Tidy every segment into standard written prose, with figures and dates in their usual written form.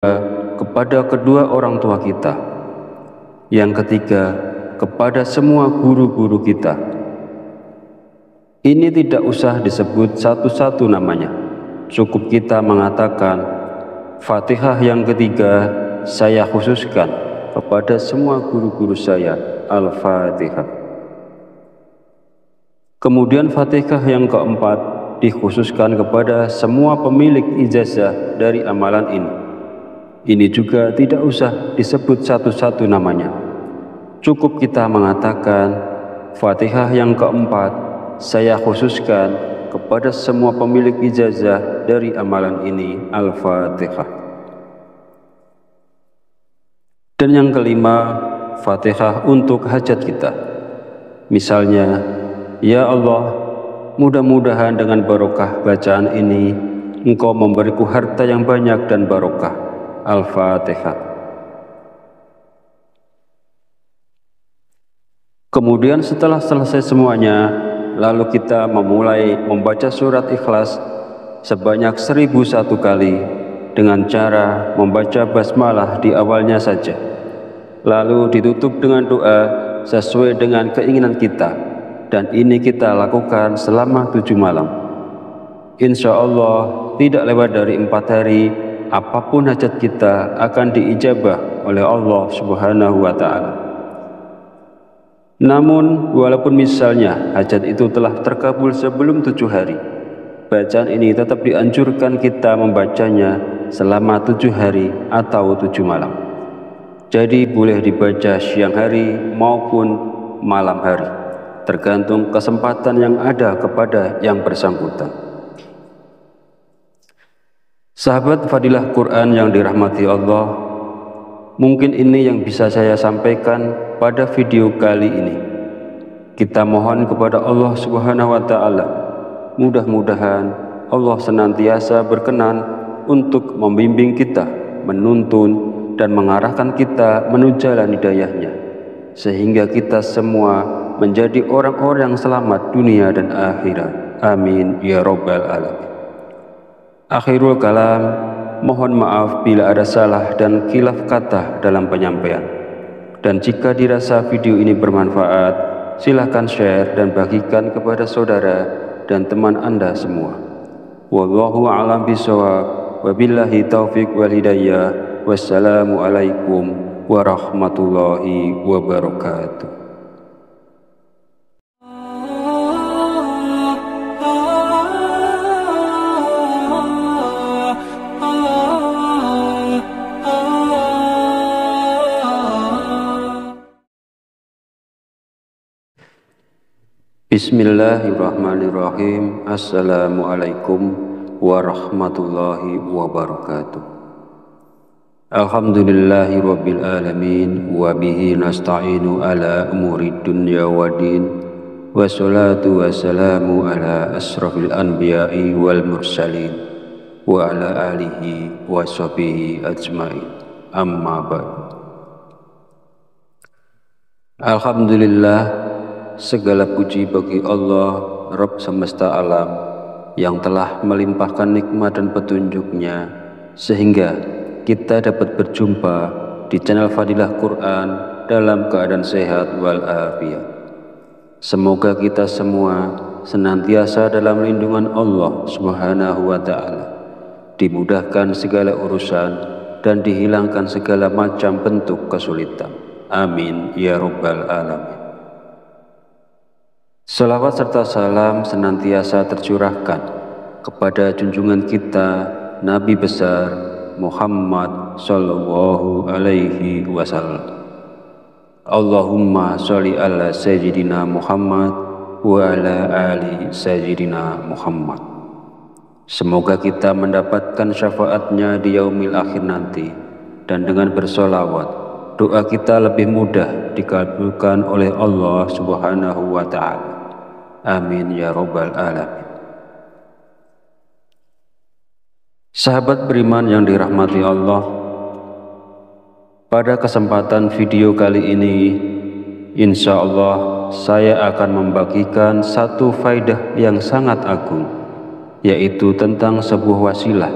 kepada kedua orang tua kita. Yang ketiga, kepada semua guru-guru kita. Ini tidak usah disebut satu-satu namanya. Cukup kita mengatakan, Fatihah yang ketiga saya khususkan kepada semua guru-guru saya, Al-Fatihah. Kemudian Fatihah yang keempat dikhususkan kepada semua pemilik ijazah dari amalan ini. Ini juga tidak usah disebut satu-satu namanya. Cukup kita mengatakan, Fatihah yang keempat saya khususkan kepada semua pemilik ijazah dari amalan ini, Al-Fatihah. Dan yang kelima, Fatihah untuk hajat kita. Misalnya, ya Allah, mudah-mudahan dengan barokah bacaan ini, Engkau memberiku harta yang banyak dan barokah. Al-Fatihah. Kemudian setelah selesai semuanya, lalu kita memulai membaca surat Ikhlas sebanyak 1001 kali dengan cara membaca basmalah di awalnya saja. Lalu ditutup dengan doa sesuai dengan keinginan kita, dan ini kita lakukan selama 7 malam. Insya Allah tidak lewat dari 4 hari, apapun hajat kita akan diijabah oleh Allah Subhanahu wa Ta'ala. Namun, walaupun misalnya hajat itu telah terkabul sebelum 7 hari, bacaan ini tetap dianjurkan kita membacanya selama 7 hari atau 7 malam. Jadi boleh dibaca siang hari maupun malam hari, tergantung kesempatan yang ada kepada yang bersangkutan. Sahabat Fadilah Quran yang dirahmati Allah, mungkin ini yang bisa saya sampaikan pada video kali ini. Kita mohon kepada Allah Subhanahu wa Ta'ala, mudah-mudahan Allah senantiasa berkenan untuk membimbing kita, menuntun dan mengarahkan kita menuju jalan hidayahnya, sehingga kita semua menjadi orang-orang yang selamat dunia dan akhirat. Amin ya Rabbal Alamin. Akhirul kalam, mohon maaf bila ada salah dan khilaf kata dalam penyampaian. Dan jika dirasa video ini bermanfaat, silahkan share dan bagikan kepada saudara dan teman Anda semua. Wallahu a'lam bishawab, wabillahi taufiq wal hidayah. Wassalamualaikum warahmatullahi wabarakatuh. Bismillahirrahmanirrahim. Assalamualaikum warahmatullahi wabarakatuh. Alhamdulillahi rabbil alamin, wa bihi nasta'inu ala umurid dunya waddin, wassalatu wassalamu ala asrafil anbiya'i wal mursalin, wa ala alihi wa sahbihi ajma'in. Amma ba'du. Alhamdulillah, segala puji bagi Allah, Rabb semesta alam, yang telah melimpahkan nikmat dan petunjuknya sehingga kita dapat berjumpa di channel Fadilah Quran dalam keadaan sehat walafiat. Semoga kita semua senantiasa dalam lindungan Allah Subhanahu wa Ta'ala, dimudahkan segala urusan dan dihilangkan segala macam bentuk kesulitan. Amin ya Rabbal Alamin. Salawat serta salam senantiasa tercurahkan kepada junjungan kita Nabi besar Muhammad sallallahu alaihi wasallam. Allahumma sholli ala sayyidina Muhammad wa ala ali sayyidina Muhammad. Semoga kita mendapatkan syafaatnya di yaumil akhir nanti, dan dengan bersolawat doa kita lebih mudah dikabulkan oleh Allah Subhanahu wa Ta'ala. Amin ya Rabbal Alamin. Sahabat beriman yang dirahmati Allah, pada kesempatan video kali ini, insya Allah saya akan membagikan satu faidah yang sangat agung, yaitu tentang sebuah wasilah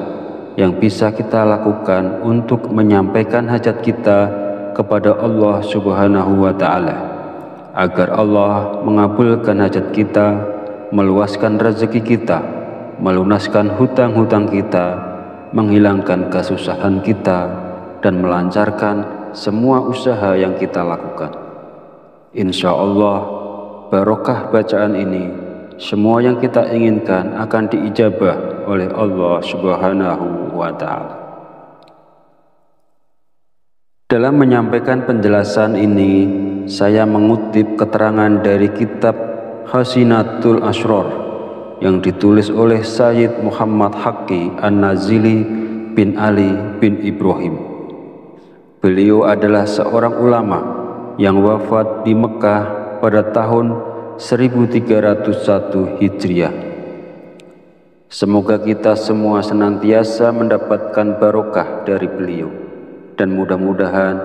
yang bisa kita lakukan untuk menyampaikan hajat kita kepada Allah Subhanahu wa Ta'ala, agar Allah mengabulkan hajat kita, meluaskan rezeki kita, melunaskan hutang-hutang kita, menghilangkan kesusahan kita, dan melancarkan semua usaha yang kita lakukan. Insya Allah, barokah bacaan ini, semua yang kita inginkan akan diijabah oleh Allah Subhanahu wa Ta'ala. Dalam menyampaikan penjelasan ini, saya mengutip keterangan dari kitab Khazinatul Asrar yang ditulis oleh Sayyid Muhammad Haqqi An-Nazili bin Ali bin Ibrahim. Beliau adalah seorang ulama yang wafat di Mekah pada tahun 1301 Hijriah. Semoga kita semua senantiasa mendapatkan barokah dari beliau, dan mudah-mudahan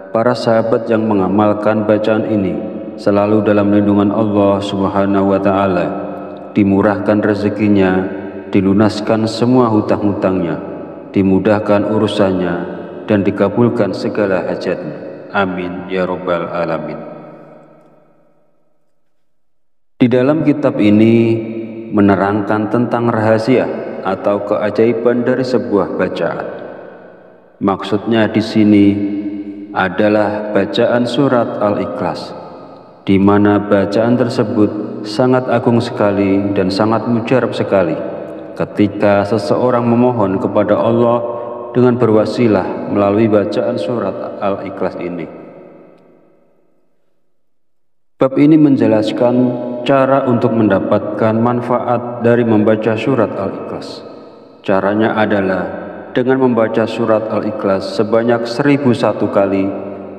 para sahabat yang mengamalkan bacaan ini selalu dalam lindungan Allah Subhanahu wa Ta'ala, dimurahkan rezekinya, dilunaskan semua hutang-hutangnya, dimudahkan urusannya, dan dikabulkan segala hajatnya. Amin ya Rabbal Alamin. Di dalam kitab ini menerangkan tentang rahasia atau keajaiban dari sebuah bacaan. Maksudnya di sini adalah bacaan surat Al-Ikhlas, di mana bacaan tersebut sangat agung sekali dan sangat mujarab sekali ketika seseorang memohon kepada Allah dengan berwasilah melalui bacaan surat Al-Ikhlas ini. Bab ini menjelaskan cara untuk mendapatkan manfaat dari membaca surat Al-Ikhlas. Caranya adalah dengan membaca surat Al-Ikhlas sebanyak 1001 kali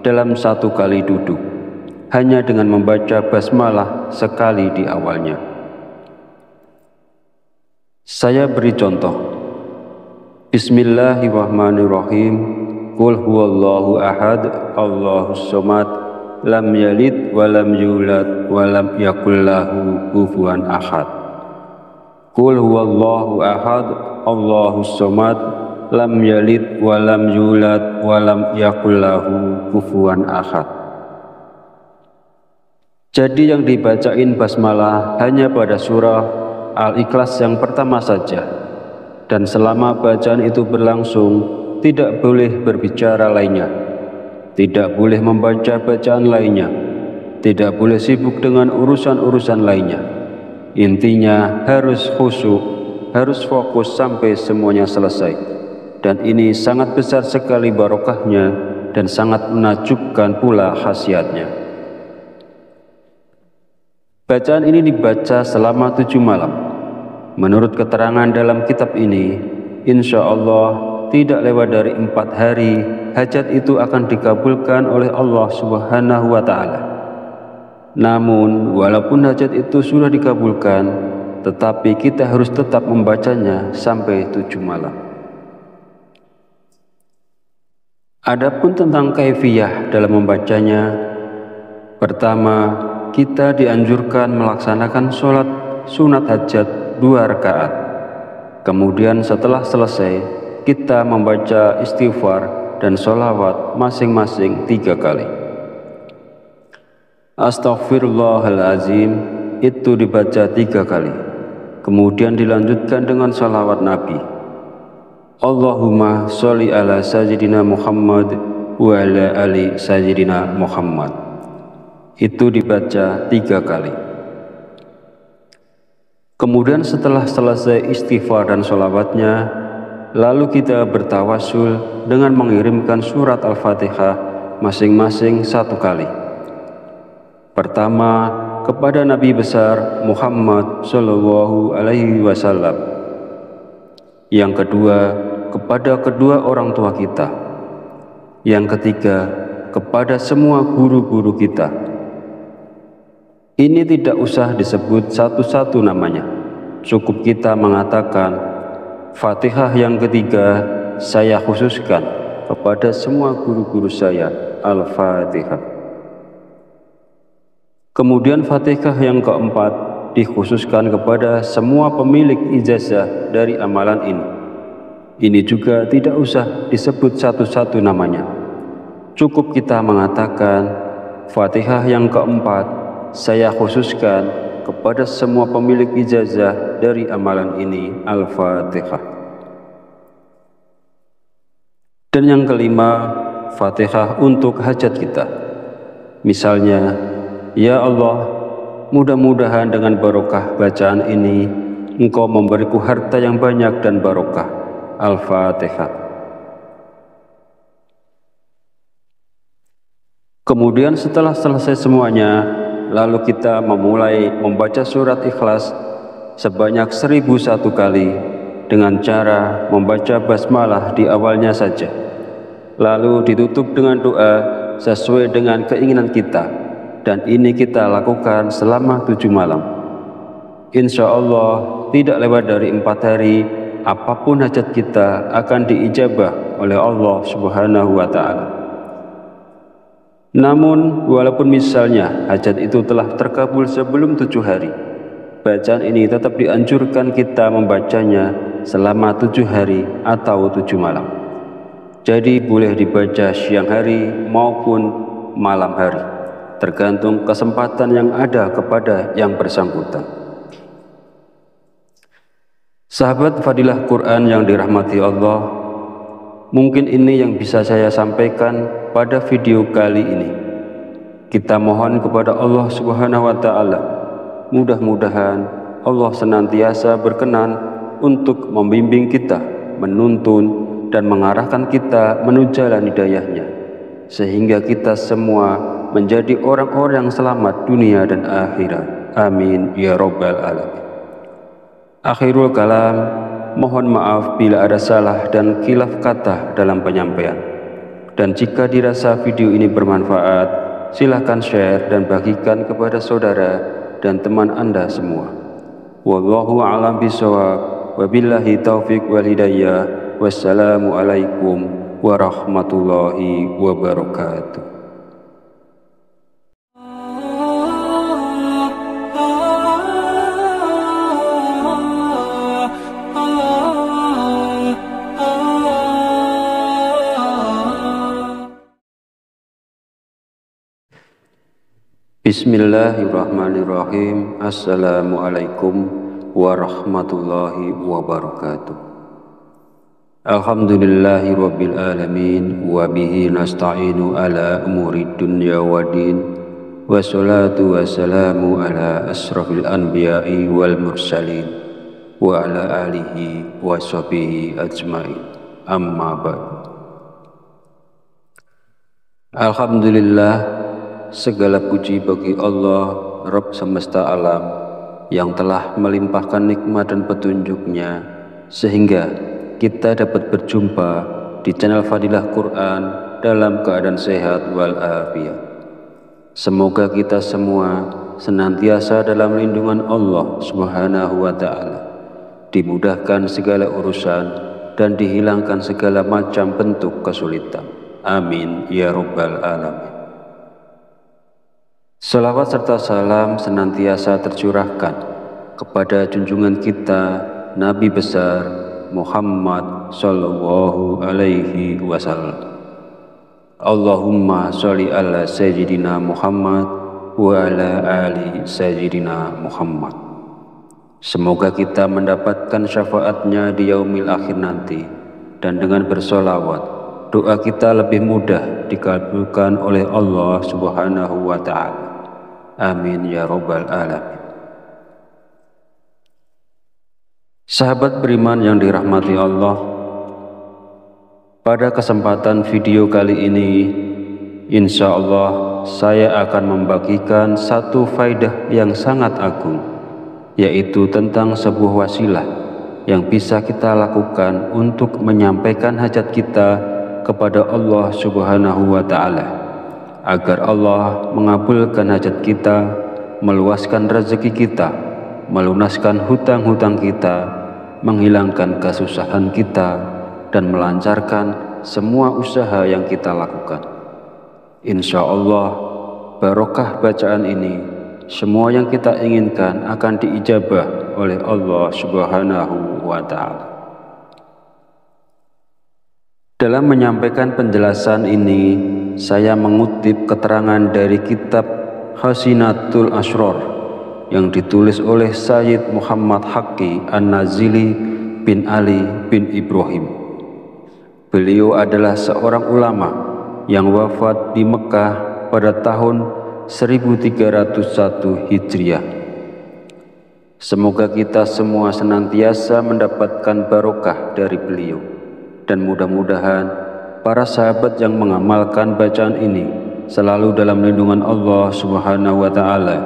dalam satu kali duduk, hanya dengan membaca basmalah sekali di awalnya. Saya beri contoh. Bismillahirrahmanirrahim. Qul huwallahu ahad, Allahus somad, lam yalid wa lam yulad wa lam yakul lahu kufuwan ahad. Qul huwallahu ahad, Allahus somad, lam yalid wa lam yulad wa lam yakul lahu kufuwan ahad. Jadi yang dibacain basmalah hanya pada surah Al-Ikhlas yang pertama saja, dan selama bacaan itu berlangsung tidak boleh berbicara lainnya, tidak boleh membaca bacaan lainnya, tidak boleh sibuk dengan urusan-urusan lainnya. Intinya harus khusyuk, harus fokus sampai semuanya selesai. Dan ini sangat besar sekali barokahnya dan sangat menakjubkan pula khasiatnya. Bacaan ini dibaca selama 7 malam. Menurut keterangan dalam kitab ini, insya Allah tidak lewat dari 4 hari hajat itu akan dikabulkan oleh Allah Subhanahu wa Ta'ala. Namun walaupun hajat itu sudah dikabulkan, tetapi kita harus tetap membacanya sampai 7 malam. Adapun tentang kaifiyah dalam membacanya, pertama, kita dianjurkan melaksanakan sholat sunat hajat 2 rakaat. Kemudian setelah selesai, kita membaca istighfar dan sholawat masing-masing 3 kali. Astaghfirullahalazim itu dibaca 3 kali. Kemudian dilanjutkan dengan sholawat Nabi. Allahumma sholli ala sayyidina Muhammad wa ala ali sayyidina Muhammad. Itu dibaca 3 kali. Kemudian setelah selesai istighfar dan sholawatnya, lalu kita bertawasul dengan mengirimkan surat Al-Fatihah masing-masing 1 kali. Pertama, kepada Nabi besar Muhammad Shallallahu Alaihi Wasallam. Yang kedua, kepada kedua orang tua kita. Yang ketiga, kepada semua guru-guru kita. Ini tidak usah disebut satu-satu namanya. Cukup kita mengatakan, Fatihah yang ketiga saya khususkan kepada semua guru-guru saya, Al-Fatihah. Kemudian Fatihah yang keempat dikhususkan kepada semua pemilik ijazah dari amalan ini. Ini juga tidak usah disebut satu-satu namanya. Cukup kita mengatakan, Fatihah yang keempat saya khususkan kepada semua pemilik ijazah dari amalan ini. Al-Fatihah. Dan yang kelima, Fatihah untuk hajat kita. Misalnya, ya Allah, mudah-mudahan dengan barokah bacaan ini Engkau memberiku harta yang banyak dan barokah. Al-Fatihah. Kemudian setelah selesai semuanya, lalu kita memulai membaca surat Ikhlas sebanyak 1001 kali dengan cara membaca basmalah di awalnya saja. Lalu ditutup dengan doa sesuai dengan keinginan kita, dan ini kita lakukan selama 7 malam. Insya Allah tidak lewat dari 4 hari, apapun hajat kita akan diijabah oleh Allah Subhanahu wa Ta'ala. Namun walaupun misalnya hajat itu telah terkabul sebelum 7 hari, bacaan ini tetap dianjurkan kita membacanya selama 7 hari atau 7 malam. Jadi boleh dibaca siang hari maupun malam hari, tergantung kesempatan yang ada kepada yang bersangkutan. Sahabat fadilah Quran yang dirahmati Allah, mungkin ini yang bisa saya sampaikan pada video kali ini. Kita mohon kepada Allah Subhanahu wa Ta'ala, mudah-mudahan Allah senantiasa berkenan untuk membimbing kita, menuntun dan mengarahkan kita menuju jalan hidayahnya, sehingga kita semua menjadi orang-orang yang selamat dunia dan akhirat. Amin ya Rabbal Alamin. Akhirul kalam, mohon maaf bila ada salah dan khilaf kata dalam penyampaian. Dan jika dirasa video ini bermanfaat, silahkan share dan bagikan kepada saudara dan teman Anda semua. Wallahu a'lam bishawab, wabillahi taufiq wal hidayah. Wassalamualaikum warahmatullahi wabarakatuh. Bismillahirrahmanirrahim. Assalamualaikum warahmatullahi wabarakatuh. Alhamdulillahi rabbil alamin, wa bihi nasta'inu ala umurid dunya waddin, wassalatu wassalamu ala asrafil anbiya'i wal mursalin, wa ala alihi wa sahbihi ajma'in. Amma ba'du. Alhamdulillah, segala puji bagi Allah, Rabb semesta alam, yang telah melimpahkan nikmat dan petunjuknya sehingga kita dapat berjumpa di channel Fadilah Quran dalam keadaan sehat walafiat. Semoga kita semua senantiasa dalam lindungan Allah Subhanahu wa Ta'ala, dimudahkan segala urusan dan dihilangkan segala macam bentuk kesulitan. Amin ya Rabbal Alamin. Salawat serta salam senantiasa tercurahkan kepada junjungan kita Nabi besar Muhammad sallallahu alaihi wasallam. Allahumma sholli ala sayyidina Muhammad wa ala ali sayyidina Muhammad. Semoga kita mendapatkan syafaatnya di yaumil akhir nanti, dan dengan bersolawat doa kita lebih mudah dikabulkan oleh Allah Subhanahu wa Ta'ala. Amin ya Rabbal Alamin. Sahabat beriman yang dirahmati Allah, pada kesempatan video kali ini, insya Allah saya akan membagikan satu faidah yang sangat agung, yaitu tentang sebuah wasilah yang bisa kita lakukan untuk menyampaikan hajat kita kepada Allah Subhanahu wa Ta'ala, agar Allah mengabulkan hajat kita, meluaskan rezeki kita, melunaskan hutang-hutang kita, menghilangkan kesusahan kita, dan melancarkan semua usaha yang kita lakukan. Insya Allah, barokah bacaan ini, semua yang kita inginkan akan diijabah oleh Allah Subhanahu wa Ta'ala. Dalam menyampaikan penjelasan ini, saya mengutip keterangan dari kitab Khazinatul Asrar yang ditulis oleh Sayyid Muhammad Haqqi An-Nazili bin Ali bin Ibrahim. Beliau adalah seorang ulama yang wafat di Mekah pada tahun 1301 Hijriah. Semoga kita semua senantiasa mendapatkan barokah dari beliau, dan mudah-mudahan para sahabat yang mengamalkan bacaan ini selalu dalam lindungan Allah Subhanahu wa Ta'ala,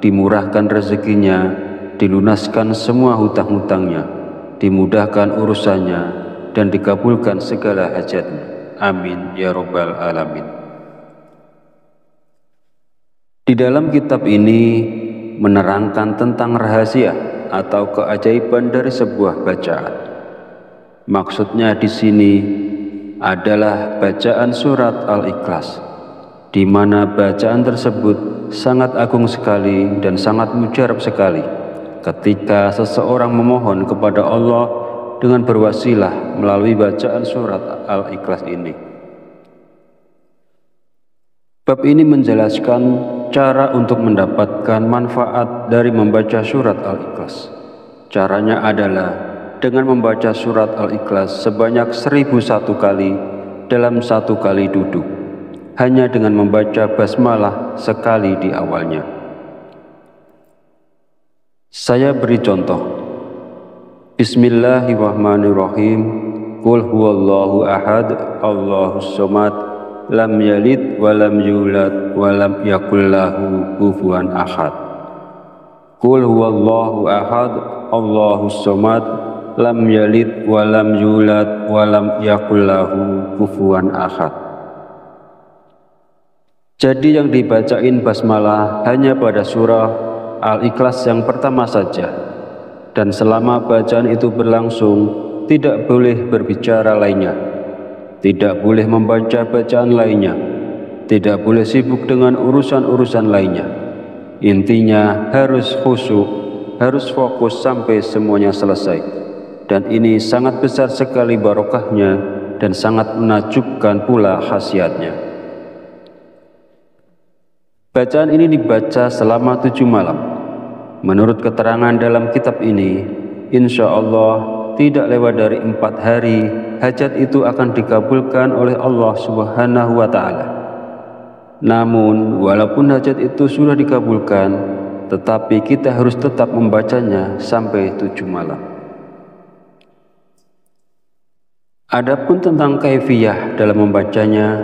dimurahkan rezekinya, dilunaskan semua hutang-hutangnya, dimudahkan urusannya, dan dikabulkan segala hajatnya. Amin ya Rabbal Alamin. Di dalam kitab ini menerangkan tentang rahasia atau keajaiban dari sebuah bacaan. Maksudnya di sini adalah bacaan surat Al-Ikhlas, di mana bacaan tersebut sangat agung sekali dan sangat mujarab sekali ketika seseorang memohon kepada Allah dengan berwasilah melalui bacaan surat Al-Ikhlas ini. Bab ini menjelaskan cara untuk mendapatkan manfaat dari membaca surat Al-Ikhlas. Caranya adalah dengan membaca surat Al-Ikhlas sebanyak 1001 kali dalam satu kali duduk, hanya dengan membaca basmalah sekali di awalnya. Saya beri contoh. Bismillahirrahmanirrahim. Qul huwallahu ahad, Allahus somad, lam yalid wa lam yulad wa lam yakul lahu kufuwan ahad. Qul huwallahu ahad, Allahus somad, lam yalid wa lam yulad wa lam yakul lahu kufuwan ahad. Jadi yang dibacain basmalah hanya pada surah Al-Ikhlas yang pertama saja, dan selama bacaan itu berlangsung tidak boleh berbicara lainnya, tidak boleh membaca bacaan lainnya, tidak boleh sibuk dengan urusan-urusan lainnya. Intinya harus khusyuk, harus fokus sampai semuanya selesai. Dan ini sangat besar sekali barokahnya dan sangat menakjubkan pula khasiatnya. Bacaan ini dibaca selama 7 malam. Menurut keterangan dalam kitab ini, insya Allah tidak lewat dari 4 hari hajat itu akan dikabulkan oleh Allah Subhanahu wa Ta'ala. Namun walaupun hajat itu sudah dikabulkan, tetapi kita harus tetap membacanya sampai 7 malam. Adapun tentang kaifiyah dalam membacanya,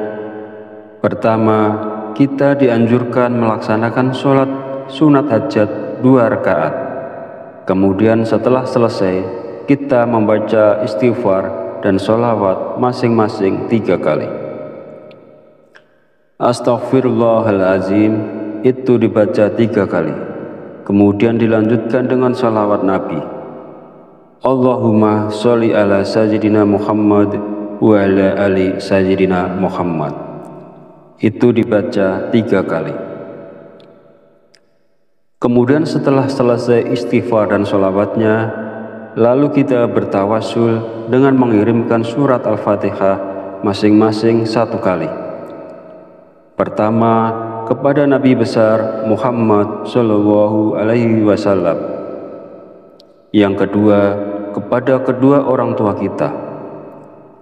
pertama, kita dianjurkan melaksanakan sholat sunat hajat 2 rakaat. Kemudian setelah selesai, kita membaca istighfar dan sholawat masing-masing 3 kali. Astaghfirullahalazim itu dibaca 3 kali. Kemudian dilanjutkan dengan sholawat Nabi. Allahumma sholli ala sayyidina Muhammad wa ala ali sayyidina Muhammad. Itu dibaca 3 kali. Kemudian setelah selesai istighfar dan sholawatnya, lalu kita bertawasul dengan mengirimkan surat Al-Fatihah masing-masing 1 kali. Pertama, kepada Nabi besar Muhammad Shallallahu Alaihi Wasallam. Yang kedua, kepada kedua orang tua kita.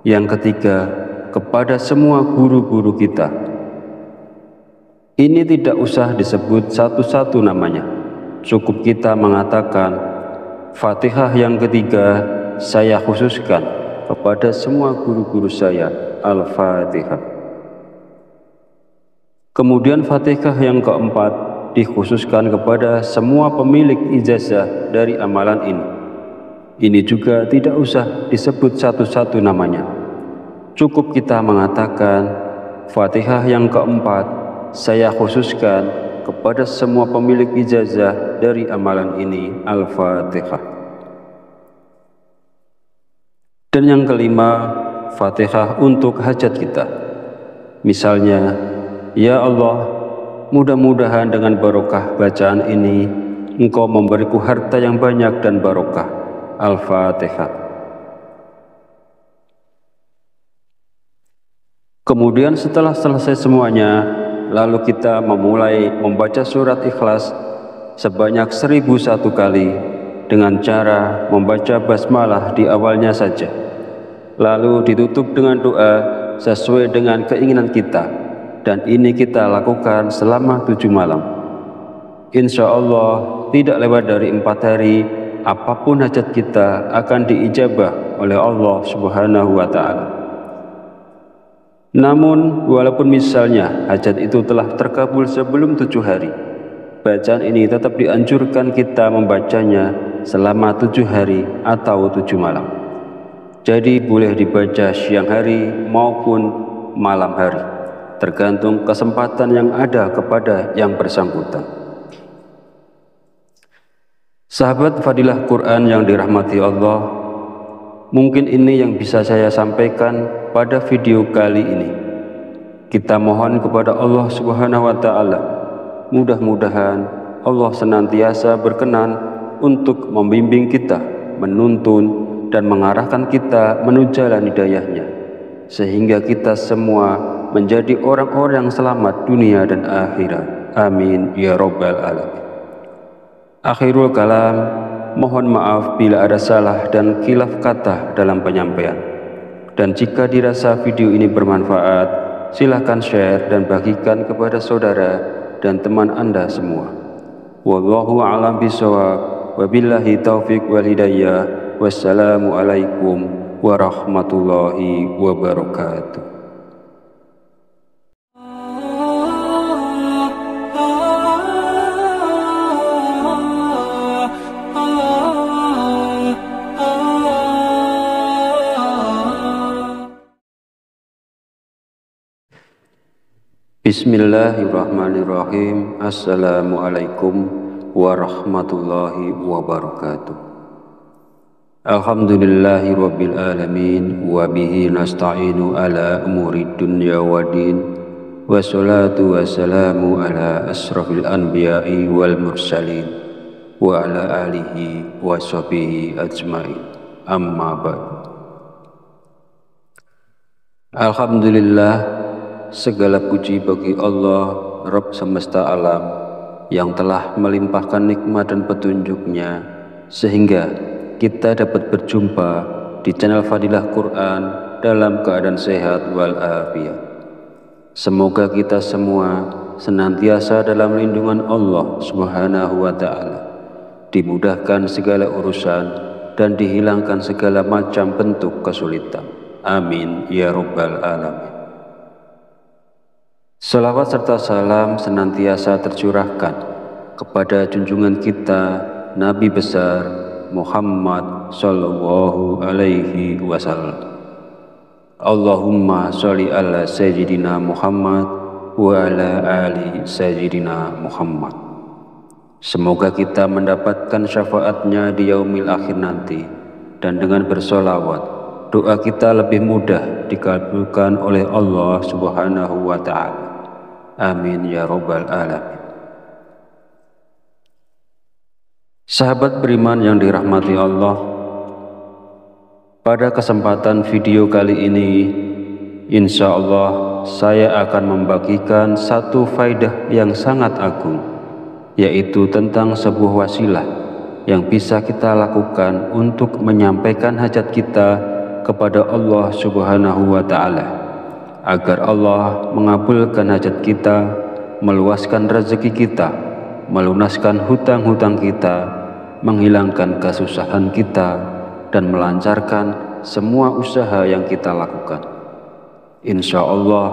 Yang ketiga, kepada semua guru-guru kita. Ini tidak usah disebut satu-satu namanya. Cukup kita mengatakan, Fatihah yang ketiga saya khususkan kepada semua guru-guru saya, Al-Fatihah. Kemudian Fatihah yang keempat dikhususkan kepada semua pemilik ijazah dari amalan ini. Ini juga tidak usah disebut satu-satu namanya. Cukup kita mengatakan, Fatihah yang keempat saya khususkan kepada semua pemilik ijazah dari amalan ini, Al-Fatihah. Dan yang kelima, Fatihah untuk hajat kita. Misalnya, ya Allah, mudah-mudahan dengan barokah bacaan ini, Engkau memberiku harta yang banyak dan barokah. Al-Fatihah. Kemudian setelah selesai semuanya, lalu kita memulai membaca surat Ikhlas sebanyak 1001 kali dengan cara membaca basmalah di awalnya saja. Lalu ditutup dengan doa sesuai dengan keinginan kita, dan ini kita lakukan selama 7 malam. Insya Allah tidak lewat dari 4 hari, apapun hajat kita akan diijabah oleh Allah Subhanahu wa Ta'ala. Namun, walaupun misalnya hajat itu telah terkabul sebelum 7 hari, bacaan ini tetap dianjurkan kita membacanya selama 7 hari atau 7 malam. Jadi boleh dibaca siang hari maupun malam hari, tergantung kesempatan yang ada kepada yang bersangkutan. Sahabat fadilah Quran yang dirahmati Allah, mungkin ini yang bisa saya sampaikan pada video kali ini. Kita mohon kepada Allah Subhanahu wa Ta'ala, mudah-mudahan Allah senantiasa berkenan untuk membimbing kita, menuntun dan mengarahkan kita menuju jalan hidayahnya, sehingga kita semua menjadi orang-orang yang selamat dunia dan akhirat. Amin ya Rabbal Alamin. Akhirul kalam, mohon maaf bila ada salah dan khilaf kata dalam penyampaian. Dan jika dirasa video ini bermanfaat, silahkan share dan bagikan kepada saudara dan teman Anda semua. Wallahu a'lam bishawab, wabillahi taufiq wal hidayah. Wassalamualaikum warahmatullahi wabarakatuh. Bismillahirrahmanirrahim. Assalamualaikum warahmatullahi wabarakatuh. Alhamdulillahi rabbil alamin, wa bihi nasta'inu ala umuri dunya waddin, wassalatu wassalamu ala asrafil anbiya'i wal mursalin, wa ala alihi wa sahbihi ajma'in. Amma ba'du. Alhamdulillah, segala puji bagi Allah, Rabb semesta alam, yang telah melimpahkan nikmat dan petunjuknya sehingga kita dapat berjumpa di channel Fadilah Quran dalam keadaan sehat walafiat. Semoga kita semua senantiasa dalam lindungan Allah Subhanahu wa Ta'ala, dimudahkan segala urusan dan dihilangkan segala macam bentuk kesulitan. Amin ya Rabbal Alamin. Salawat serta salam senantiasa tercurahkan kepada junjungan kita Nabi besar Muhammad sallallahu alaihi wasallam. Allahumma sholli ala sayyidina Muhammad wa ala ali sayyidina Muhammad. Semoga kita mendapatkan syafaatnya di yaumil akhir nanti, dan dengan bersolawat doa kita lebih mudah dikabulkan oleh Allah Subhanahu wa Ta'ala. Amin ya Rabbal Alamin. Sahabat beriman yang dirahmati Allah, pada kesempatan video kali ini, insya Allah saya akan membagikan satu faidah yang sangat agung, yaitu tentang sebuah wasilah yang bisa kita lakukan untuk menyampaikan hajat kita kepada Allah Subhanahu wa Ta'ala, agar Allah mengabulkan hajat kita, meluaskan rezeki kita, melunaskan hutang-hutang kita, menghilangkan kesusahan kita, dan melancarkan semua usaha yang kita lakukan. Insya Allah,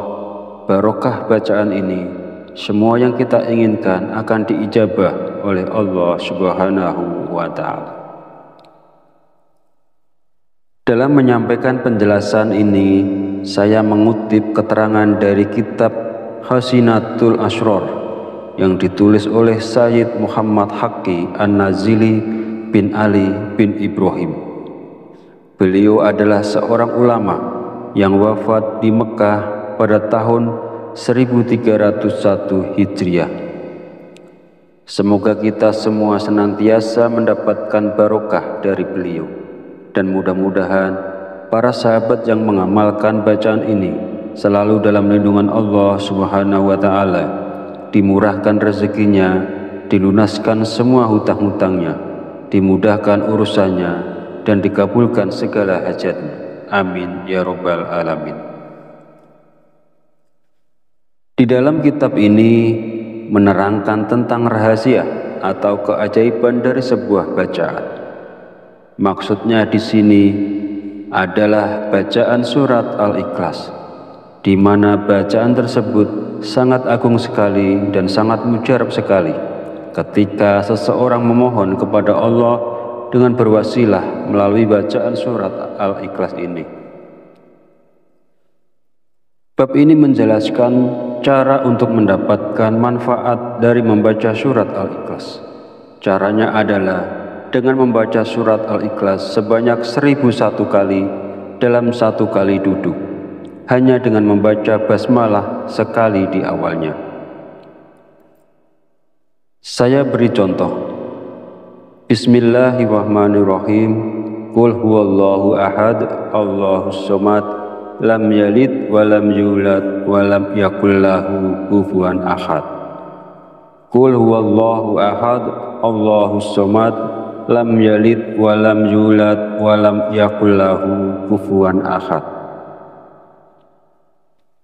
barokah bacaan ini, semua yang kita inginkan akan diijabah oleh Allah Subhanahu wa Ta'ala. Dalam menyampaikan penjelasan ini, saya mengutip keterangan dari kitab Khazinatul Asrar yang ditulis oleh Sayyid Muhammad Haqqi An-Nazili bin Ali bin Ibrahim. Beliau adalah seorang ulama yang wafat di Mekah pada tahun 1301 Hijriah. Semoga kita semua senantiasa mendapatkan barokah dari beliau, dan mudah-mudahan para sahabat yang mengamalkan bacaan ini selalu dalam lindungan Allah Subhanahu wa Ta'ala, dimurahkan rezekinya, dilunaskan semua hutang-hutangnya, dimudahkan urusannya, dan dikabulkan segala hajatnya. Amin ya Rabbal Alamin. Di dalam kitab ini menerangkan tentang rahasia atau keajaiban dari sebuah bacaan. Maksudnya di sini adalah bacaan surat Al-Ikhlas, di mana bacaan tersebut sangat agung sekali dan sangat mujarab sekali ketika seseorang memohon kepada Allah dengan berwasilah melalui bacaan surat Al-Ikhlas ini. Bab ini menjelaskan cara untuk mendapatkan manfaat dari membaca surat Al-Ikhlas. Caranya adalah dengan membaca surat Al-Ikhlas sebanyak 1001 kali dalam satu kali duduk, hanya dengan membaca basmalah sekali di awalnya. Saya beri contoh. Bismillahirrahmanirrahim. Qul huwallahu ahad, Allahus somad, lam yalid walam yulad walam yakul lahu kufuwan ahad. Qul huwallahu ahad, Allahus somad, lam yalid walam yulad walam yakul lahu kufuwan ahad.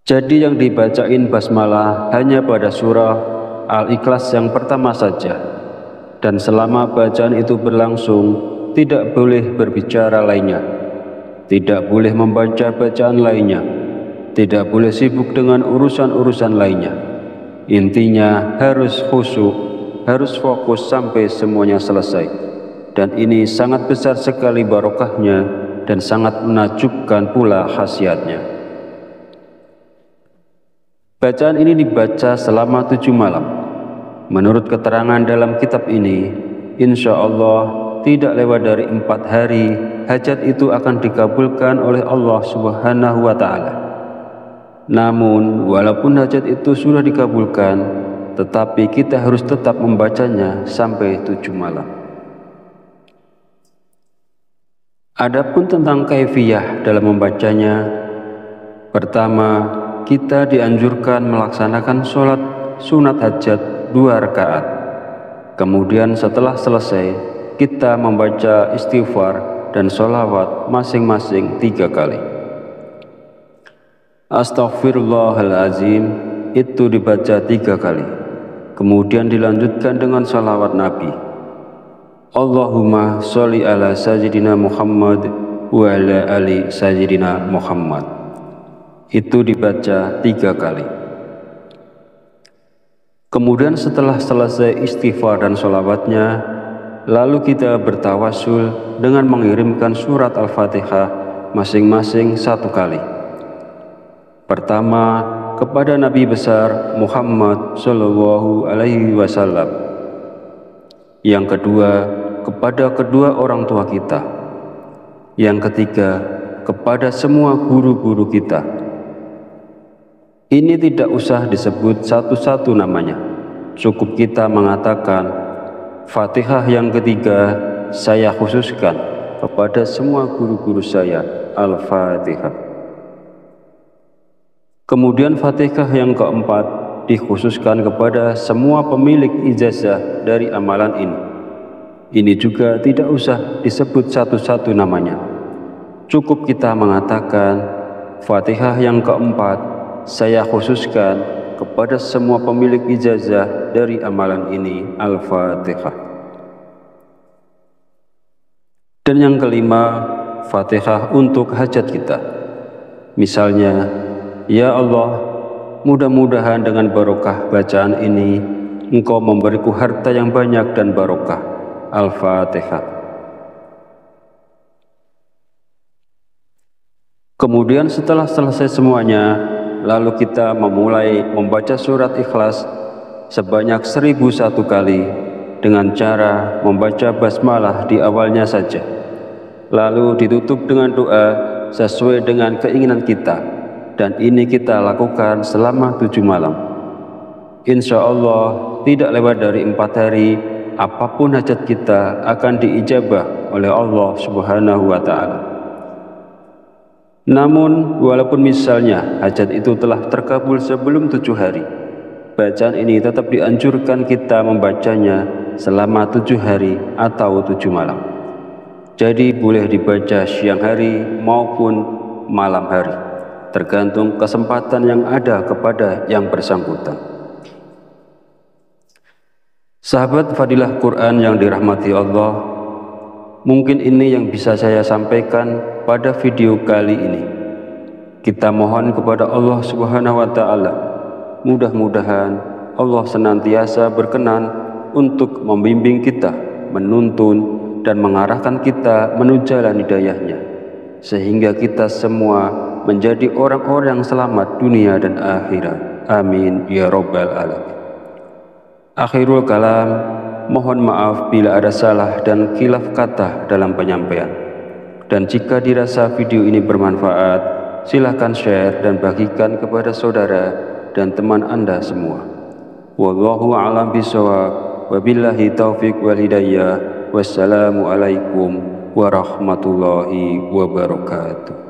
Jadi yang dibacain basmalah hanya pada surah Al-Ikhlas yang pertama saja, dan selama bacaan itu berlangsung tidak boleh berbicara lainnya, tidak boleh membaca bacaan lainnya, tidak boleh sibuk dengan urusan-urusan lainnya. Intinya harus khusyuk, harus fokus sampai semuanya selesai. Dan ini sangat besar sekali barokahnya dan sangat menakjubkan pula khasiatnya. Bacaan ini dibaca selama 7 malam. Menurut keterangan dalam kitab ini, insya Allah tidak lewat dari 4 hari hajat itu akan dikabulkan oleh Allah Subhanahu wa Ta'ala. Namun walaupun hajat itu sudah dikabulkan, tetapi kita harus tetap membacanya sampai 7 malam. Adapun tentang kaifiyah dalam membacanya, pertama, kita dianjurkan melaksanakan sholat sunat hajat 2 rakaat. Kemudian setelah selesai, kita membaca istighfar dan sholawat masing-masing 3 kali. Astaghfirullahalazim itu dibaca 3 kali. Kemudian dilanjutkan dengan sholawat Nabi. Allahumma sholli ala sayyidina Muhammad wa ala ali sayyidina Muhammad. Itu dibaca 3 kali. Kemudian setelah selesai istighfar dan sholawatnya, lalu kita bertawasul dengan mengirimkan surat Al-Fatihah masing-masing 1 kali. Pertama, kepada Nabi besar Muhammad Shallallahu Alaihi Wasallam. Yang kedua, kepada kedua orang tua kita. Yang ketiga, kepada semua guru-guru kita. Ini tidak usah disebut satu-satu namanya. Cukup kita mengatakan, Fatihah yang ketiga saya khususkan kepada semua guru-guru saya, Al-Fatihah. Kemudian Fatihah yang keempat dikhususkan kepada semua pemilik ijazah dari amalan ini. Ini juga tidak usah disebut satu-satu namanya. Cukup kita mengatakan, Fatihah yang keempat saya khususkan kepada semua pemilik ijazah dari amalan ini, Al-Fatihah. Dan yang kelima, Fatihah untuk hajat kita. Misalnya, ya Allah, mudah-mudahan dengan barokah bacaan ini, Engkau memberiku harta yang banyak dan barokah. Al-Fatihah. Kemudian setelah selesai semuanya, lalu kita memulai membaca surat Ikhlas sebanyak 1001 kali dengan cara membaca basmalah di awalnya saja. Lalu ditutup dengan doa sesuai dengan keinginan kita, dan ini kita lakukan selama 7 malam. Insya Allah tidak lewat dari 4 hari, apapun hajat kita akan diijabah oleh Allah Subhanahu wa Ta'ala. Namun, walaupun misalnya hajat itu telah terkabul sebelum 7 hari, bacaan ini tetap dianjurkan kita membacanya selama 7 hari atau 7 malam. Jadi boleh dibaca siang hari maupun malam hari, tergantung kesempatan yang ada kepada yang bersangkutan. Sahabat fadilah Quran yang dirahmati Allah, mungkin ini yang bisa saya sampaikan pada video kali ini. Kita mohon kepada Allah Subhanahu wa Ta'ala, mudah-mudahan Allah senantiasa berkenan untuk membimbing kita, menuntun dan mengarahkan kita menuju jalan hidayahnya, sehingga kita semua menjadi orang-orang yang selamat dunia dan akhirat. Amin ya Rabbal Alamin. Akhirul kalam, mohon maaf bila ada salah dan khilaf kata dalam penyampaian. Dan jika dirasa video ini bermanfaat, silahkan share dan bagikan kepada saudara dan teman Anda semua. Wallahu a'lam bishawab, wabillahi taufiq wal hidayah. Wassalamualaikum warahmatullahi wabarakatuh.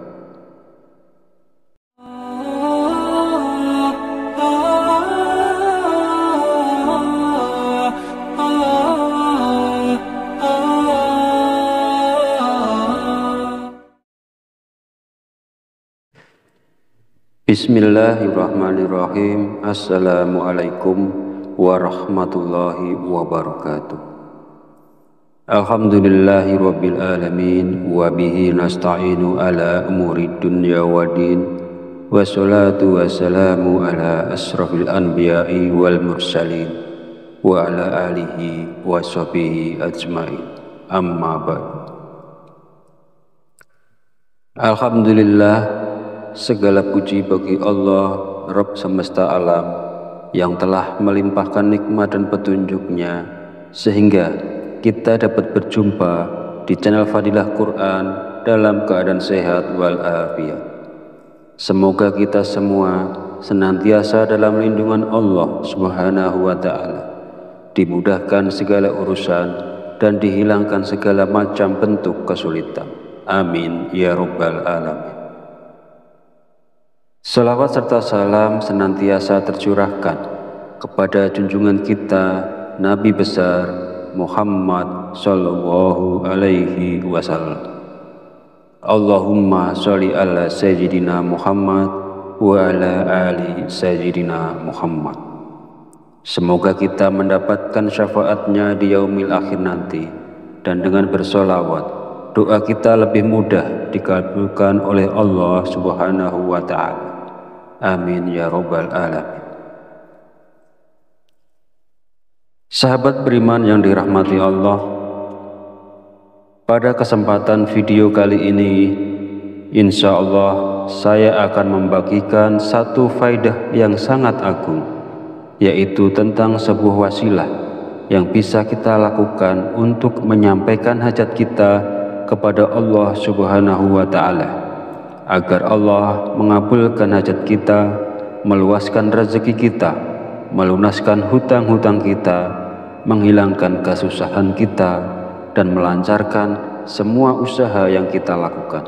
Bismillahirrahmanirrahim. Assalamualaikum warahmatullahi wabarakatuh. Alhamdulillahi rabbil alamin, wa bihi nasta'inu ala umurid dunya waddin, wassalatu wassalamu ala asrafil anbiya'i wal mursalin, wa ala alihi wa sahbihi ajma'in, amma ba'du. Alhamdulillah, segala puji bagi Allah, Rabb semesta alam, yang telah melimpahkan nikmat dan petunjuknya sehingga kita dapat berjumpa di channel Fadilah Quran dalam keadaan sehat walafiat. Semoga kita semua senantiasa dalam lindungan Allah Subhanahu wa Ta'ala, dimudahkan segala urusan dan dihilangkan segala macam bentuk kesulitan. Amin ya Rabbal Alamin. Salawat serta salam senantiasa tercurahkan kepada junjungan kita Nabi besar Muhammad sallallahu alaihi wasallam. Allahumma sholli ala sayyidina Muhammad wa ala ali sayyidina Muhammad. Semoga kita mendapatkan syafaatnya di yaumil akhir nanti, dan dengan bersolawat doa kita lebih mudah dikabulkan oleh Allah Subhanahu wa Ta'ala. Amin ya Rabbal Alamin. Sahabat beriman yang dirahmati Allah, pada kesempatan video kali ini, insya Allah saya akan membagikan satu faidah yang sangat agung, yaitu tentang sebuah wasilah yang bisa kita lakukan untuk menyampaikan hajat kita kepada Allah Subhanahu wa Ta'ala, agar Allah mengabulkan hajat kita, meluaskan rezeki kita, melunaskan hutang-hutang kita, menghilangkan kesusahan kita, dan melancarkan semua usaha yang kita lakukan.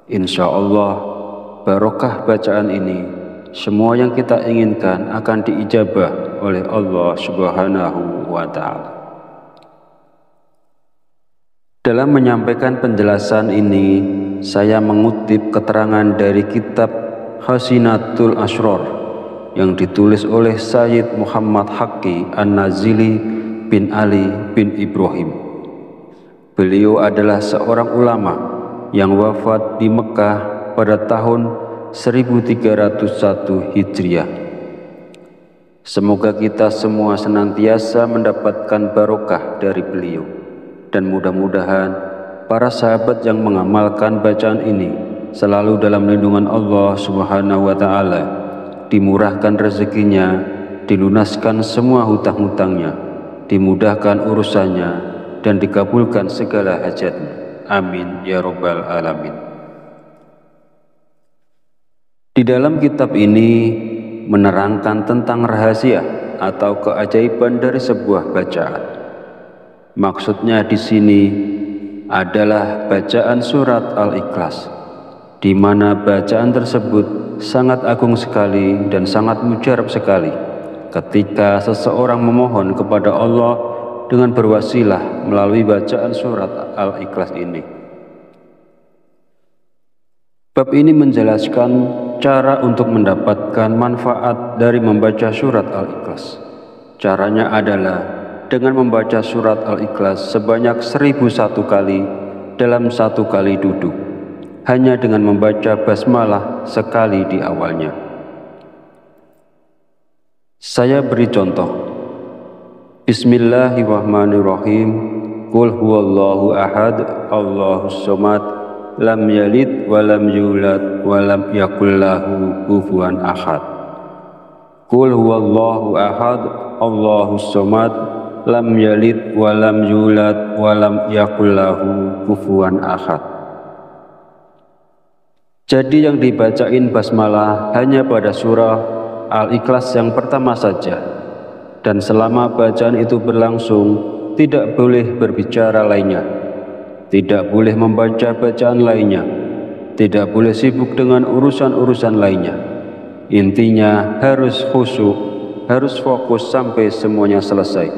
Insya Allah, barokah bacaan ini, semua yang kita inginkan akan diijabah oleh Allah Subhanahu wa Ta'ala. Dalam menyampaikan penjelasan ini, saya mengutip keterangan dari kitab Khazinatul Asrar yang ditulis oleh Sayyid Muhammad Haqqi An-Nazili bin Ali bin Ibrahim. Beliau adalah seorang ulama yang wafat di Mekah pada tahun 1301 Hijriah. Semoga kita semua senantiasa mendapatkan barokah dari beliau, dan mudah-mudahan para sahabat yang mengamalkan bacaan ini selalu dalam lindungan Allah Subhanahu wa Ta'ala, dimurahkan rezekinya, dilunaskan semua hutang-hutangnya, dimudahkan urusannya, dan dikabulkan segala hajatnya. Amin ya Rabbal Alamin. Di dalam kitab ini menerangkan tentang rahasia atau keajaiban dari sebuah bacaan. Maksudnya di sini adalah bacaan surat Al-Ikhlas, di mana bacaan tersebut sangat agung sekali dan sangat mujarab sekali ketika seseorang memohon kepada Allah dengan berwasilah melalui bacaan surat Al-Ikhlas ini. Bab ini menjelaskan cara untuk mendapatkan manfaat dari membaca surat Al-Ikhlas. Caranya adalah dengan membaca surat Al-Ikhlas sebanyak 1001 kali dalam satu kali duduk, hanya dengan membaca basmalah sekali di awalnya. Saya beri contoh. Bismillahirrahmanirrahim. Qul huwallahu ahad, Allahus somad, lam yalid walam yulad walam yakul lahu kufuwan ahad. Qul huwallahu ahad, Allahus somad, lam yalid walam yulad walam yakul lahu kufuwan ahad. Jadi yang dibacain basmalah hanya pada surah Al-Ikhlas yang pertama saja, dan selama bacaan itu berlangsung tidak boleh berbicara lainnya, tidak boleh membaca bacaan lainnya, tidak boleh sibuk dengan urusan-urusan lainnya. Intinya harus khusyuk, harus fokus sampai semuanya selesai,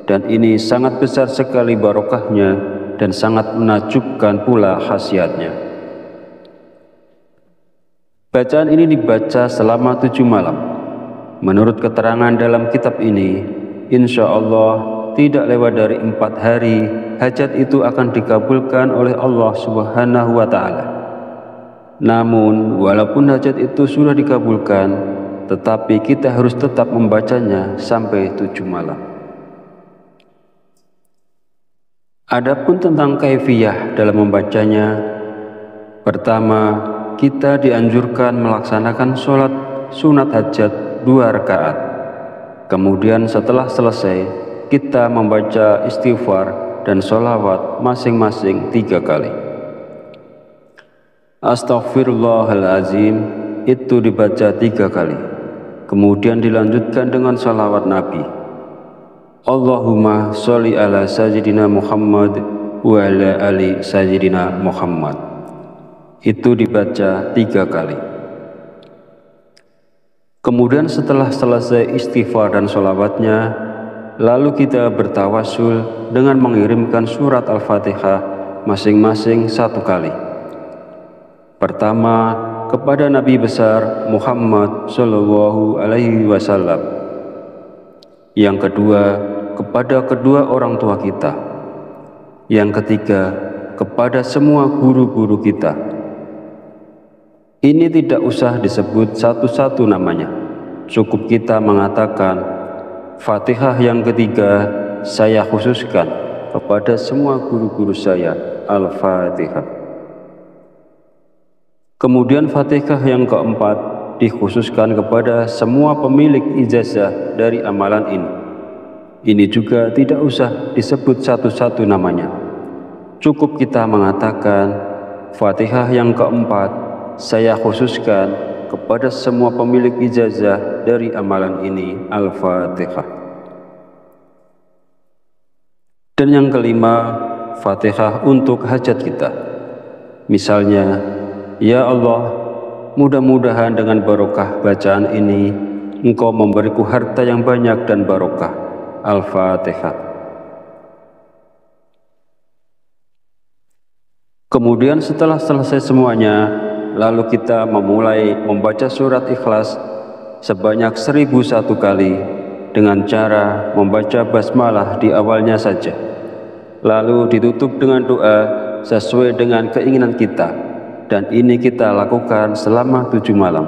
dan ini sangat besar sekali barokahnya dan sangat menakjubkan pula khasiatnya. Bacaan ini dibaca selama 7 malam. Menurut keterangan dalam kitab ini, insya Allah tidak lewat dari 4 hari hajat itu akan dikabulkan oleh Allah Subhanahu wa Ta'ala. Namun walaupun hajat itu sudah dikabulkan, tetapi kita harus tetap membacanya sampai 7 malam. Adapun tentang kaifiyah dalam membacanya, pertama, kita dianjurkan melaksanakan sholat sunat hajat 2 rakaat. Kemudian setelah selesai, kita membaca istighfar dan sholawat masing-masing 3 kali. Astaghfirullahalazim itu dibaca 3 kali. Kemudian dilanjutkan dengan sholawat Nabi. Allahumma sholli ala sayyidina Muhammad wa ala ali sayyidina Muhammad. Itu dibaca 3 kali. Kemudian setelah selesai istighfar dan sholawatnya, lalu kita bertawasul dengan mengirimkan surat Al-Fatihah masing-masing 1 kali. Pertama, kepada Nabi besar Muhammad Shallallahu Alaihi Wasallam. Yang kedua, kepada kedua orang tua kita. Yang ketiga, kepada semua guru-guru kita. Ini tidak usah disebut satu-satu namanya. Cukup kita mengatakan, Fatihah yang ketiga saya khususkan kepada semua guru-guru saya, Al-Fatihah. Kemudian Fatihah yang keempat dikhususkan kepada semua pemilik ijazah dari amalan ini. Ini juga tidak usah disebut satu-satu namanya. Cukup kita mengatakan, Fatihah yang keempat saya khususkan kepada semua pemilik ijazah dari amalan ini, Al-Fatihah. Dan yang kelima, Fatihah untuk hajat kita. Misalnya, ya Allah, mudah-mudahan dengan barokah bacaan ini, Engkau memberiku harta yang banyak dan barokah. Al-Fatihah. Kemudian setelah selesai semuanya, lalu kita memulai membaca surat Ikhlas sebanyak 1001 kali dengan cara membaca basmalah di awalnya saja. Lalu ditutup dengan doa sesuai dengan keinginan kita, dan ini kita lakukan selama 7 malam.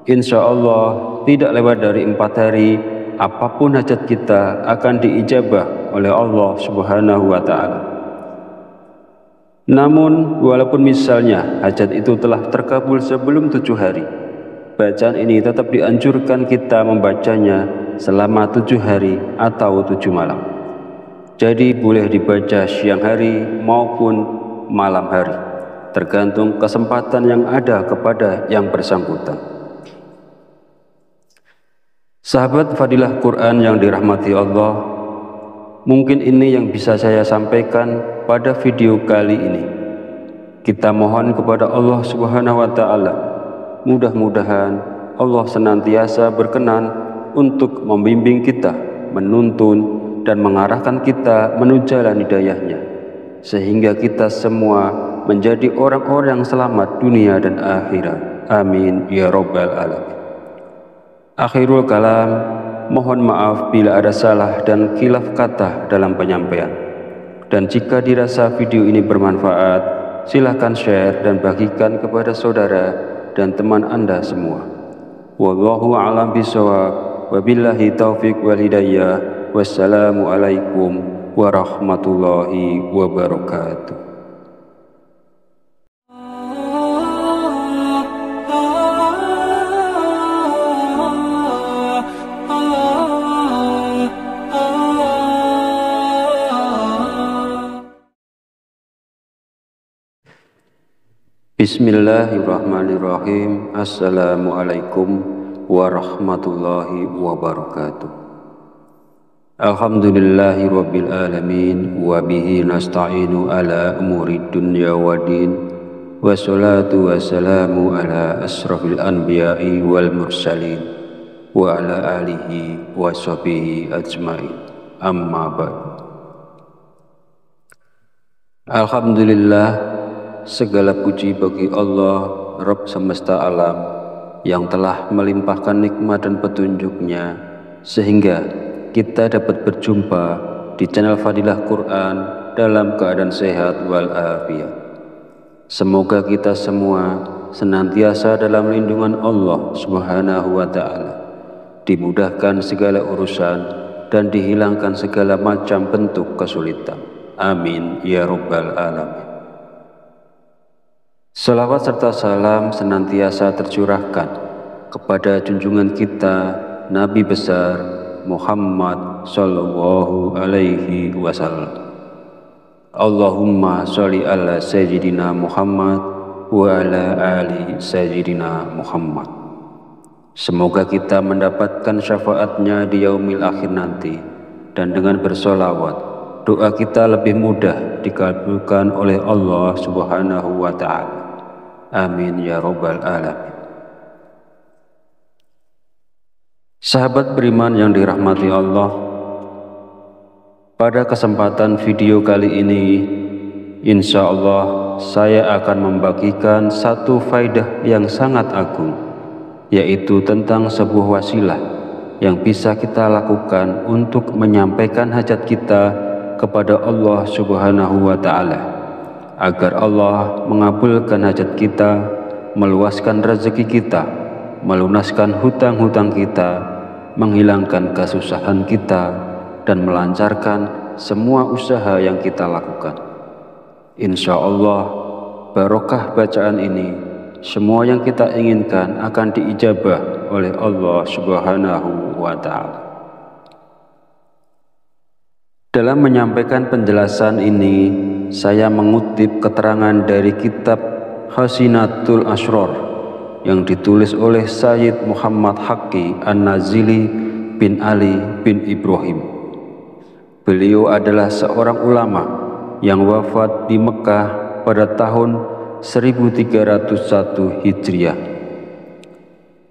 Insya Allah tidak lewat dari 4 hari, apapun hajat kita akan diijabah oleh Allah Subhanahu wa Ta'ala. Namun walaupun misalnya hajat itu telah terkabul sebelum 7 hari, bacaan ini tetap dianjurkan kita membacanya selama 7 hari atau 7 malam. Jadi boleh dibaca siang hari maupun malam hari, tergantung kesempatan yang ada kepada yang bersangkutan. Sahabat Fadilah Quran yang dirahmati Allah, mungkin ini yang bisa saya sampaikan pada video kali ini. Kita mohon kepada Allah Subhanahu wa Ta'ala, mudah-mudahan Allah senantiasa berkenan untuk membimbing kita, menuntun dan mengarahkan kita menuju jalan hidayahnya, sehingga kita semua menjadi orang-orang yang selamat dunia dan akhirat. Amin ya Rabbal Alamin. Akhirul kalam, mohon maaf bila ada salah dan khilaf kata dalam penyampaian. Dan jika dirasa video ini bermanfaat, silahkan share dan bagikan kepada saudara dan teman Anda semua. Wallahu a'lam bishawab, wabillahi taufiq wal hidayah. Wassalamualaikum warahmatullahi wabarakatuh. Bismillahirrahmanirrahim. Assalamualaikum warahmatullahi wabarakatuh. Alhamdulillahi rabbil alamin, wa bihi nasta'inu ala umurid dunya waddin, wassalatu wassalamu ala asrafil anbiya'i wal mursalin, wa ala alihi wa sahbihi ajma'in, amma ba'du. Alhamdulillah, segala puji bagi Allah, Rabb semesta alam, yang telah melimpahkan nikmat dan petunjuknya sehingga kita dapat berjumpa di channel Fadilah Quran dalam keadaan sehat walafiat. Semoga kita semua senantiasa dalam lindungan Allah Subhanahu wa Ta'ala, dimudahkan segala urusan dan dihilangkan segala macam bentuk kesulitan. Amin ya Rabbal Alamin. Salawat serta salam senantiasa tercurahkan kepada junjungan kita Nabi besar Muhammad sallallahu alaihi wasallam. Allahumma sholli ala sayyidina Muhammad wa ala ali sayyidina Muhammad. Semoga kita mendapatkan syafaatnya di yaumil akhir nanti, dan dengan bersolawat doa kita lebih mudah dikabulkan oleh Allah Subhanahu wa Ta'ala. Amin ya Rabbal Alamin. Sahabat beriman yang dirahmati Allah, pada kesempatan video kali ini, insya Allah saya akan membagikan satu faidah yang sangat agung, yaitu tentang sebuah wasilah yang bisa kita lakukan untuk menyampaikan hajat kita kepada Allah Subhanahu wa Ta'ala, agar Allah mengabulkan hajat kita, meluaskan rezeki kita, melunaskan hutang-hutang kita, menghilangkan kesusahan kita, dan melancarkan semua usaha yang kita lakukan. Insya Allah, barokah bacaan ini, semua yang kita inginkan akan diijabah oleh Allah Subhanahu wa Ta'ala. Dalam menyampaikan penjelasan ini, saya mengutip keterangan dari kitab Khazinatul Asrar yang ditulis oleh Sayyid Muhammad Haqqi An-Nazili bin Ali bin Ibrahim. Beliau adalah seorang ulama yang wafat di Mekah pada tahun 1301 Hijriah.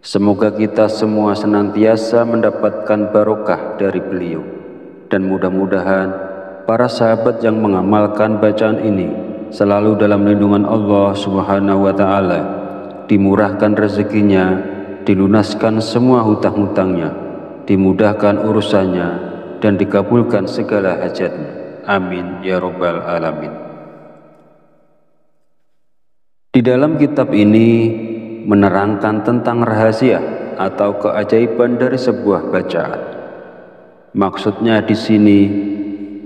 Semoga kita semua senantiasa mendapatkan barokah dari beliau, dan mudah-mudahan para sahabat yang mengamalkan bacaan ini selalu dalam lindungan Allah Subhanahu wa Ta'ala, dimurahkan rezekinya, dilunaskan semua hutang-hutangnya, dimudahkan urusannya, dan dikabulkan segala hajatnya. Amin ya Rabbal Alamin. Di dalam kitab ini menerangkan tentang rahasia atau keajaiban dari sebuah bacaan. Maksudnya di sini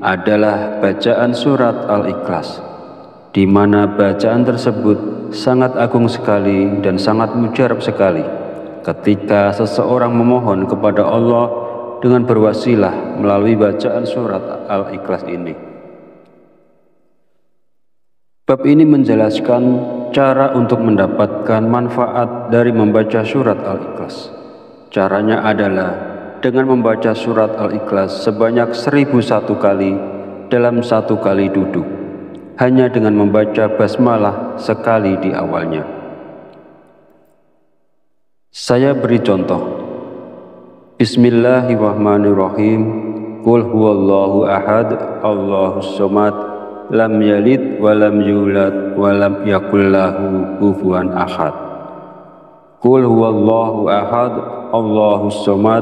adalah bacaan surat Al-Ikhlas, di mana bacaan tersebut sangat agung sekali dan sangat mujarab sekali ketika seseorang memohon kepada Allah dengan berwasilah melalui bacaan surat Al-Ikhlas ini. Bab ini menjelaskan cara untuk mendapatkan manfaat dari membaca surat Al-Ikhlas. Caranya adalah dengan membaca surat Al-Ikhlas sebanyak 1001 kali dalam satu kali duduk. Hanya dengan membaca basmalah sekali di awalnya. Saya beri contoh. Bismillahirrahmanirrahim. Qul huwallahu ahad, Allahus somad, lam yalid wa lam yulad wa lam yakul lahu kufuwan ahad. Qul huwallahu ahad, Allahus somad,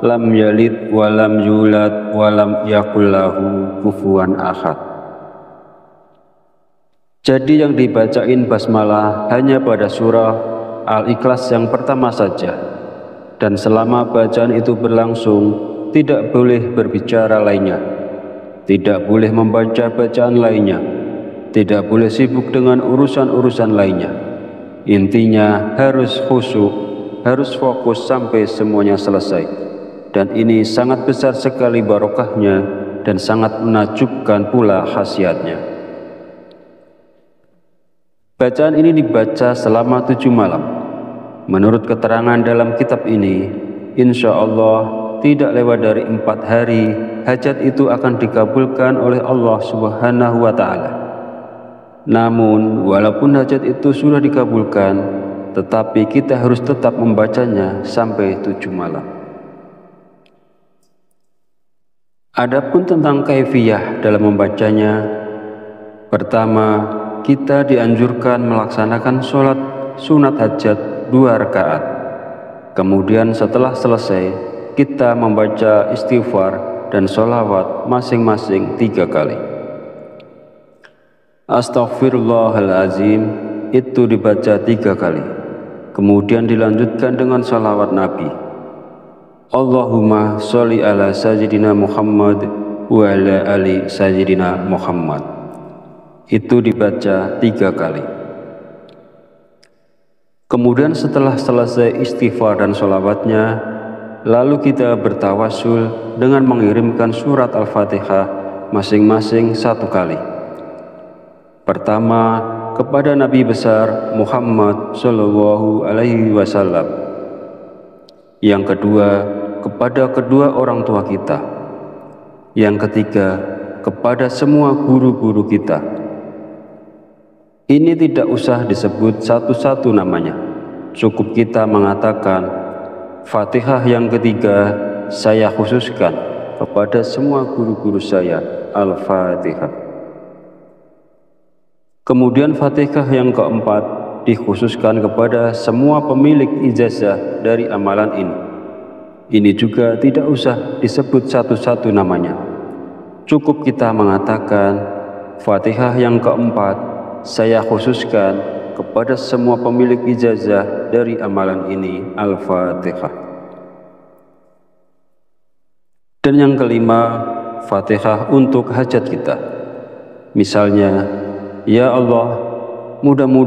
lam yalid wa lam yulad wa lam yakul lahu kufuwan ahad. Jadi yang dibacain basmalah hanya pada surah Al-Ikhlas yang pertama saja, dan selama bacaan itu berlangsung tidak boleh berbicara lainnya, tidak boleh membaca bacaan lainnya, tidak boleh sibuk dengan urusan-urusan lainnya. Intinya harus khusyuk, harus fokus sampai semuanya selesai, dan ini sangat besar sekali barokahnya dan sangat menakjubkan pula khasiatnya. Bacaan ini dibaca selama 7 malam. Menurut keterangan dalam kitab ini, insya Allah tidak lewat dari 4 hari hajat itu akan dikabulkan oleh Allah Subhanahu wa Ta'ala. Namun walaupun hajat itu sudah dikabulkan, tetapi kita harus tetap membacanya sampai 7 malam. Adapun tentang kaifiyah dalam membacanya, pertama, kita dianjurkan melaksanakan sholat sunat hajat 2 rakaat. Kemudian setelah selesai, kita membaca istighfar dan sholawat masing-masing 3 kali. Astaghfirullahalazim itu dibaca 3 kali. Kemudian dilanjutkan dengan sholawat Nabi. Allahumma sholli ala sayyidina Muhammad wa ala ali sayyidina Muhammad. Itu dibaca 3 kali. Kemudian setelah selesai istighfar dan sholawatnya, lalu kita bertawasul dengan mengirimkan surat Al-Fatihah masing-masing 1 kali. Pertama, kepada Nabi besar Muhammad Shallallahu Alaihi Wasallam. Yang kedua, kepada kedua orang tua kita. Yang ketiga, kepada semua guru-guru kita. Ini tidak usah disebut satu-satu namanya. Cukup kita mengatakan, Fatihah yang ketiga saya khususkan kepada semua guru-guru saya, Al-Fatihah. Kemudian Fatihah yang keempat dikhususkan kepada semua pemilik ijazah dari amalan ini. Ini juga tidak usah disebut satu-satu namanya. Cukup kita mengatakan, Fatihah yang keempat saya khususkan kepada semua pemilik ijazah dari amalan ini, Al-Fatihah. Dan yang kelima, Fatihah untuk hajat kita. Misalnya, ya Allah, mudah-mudahan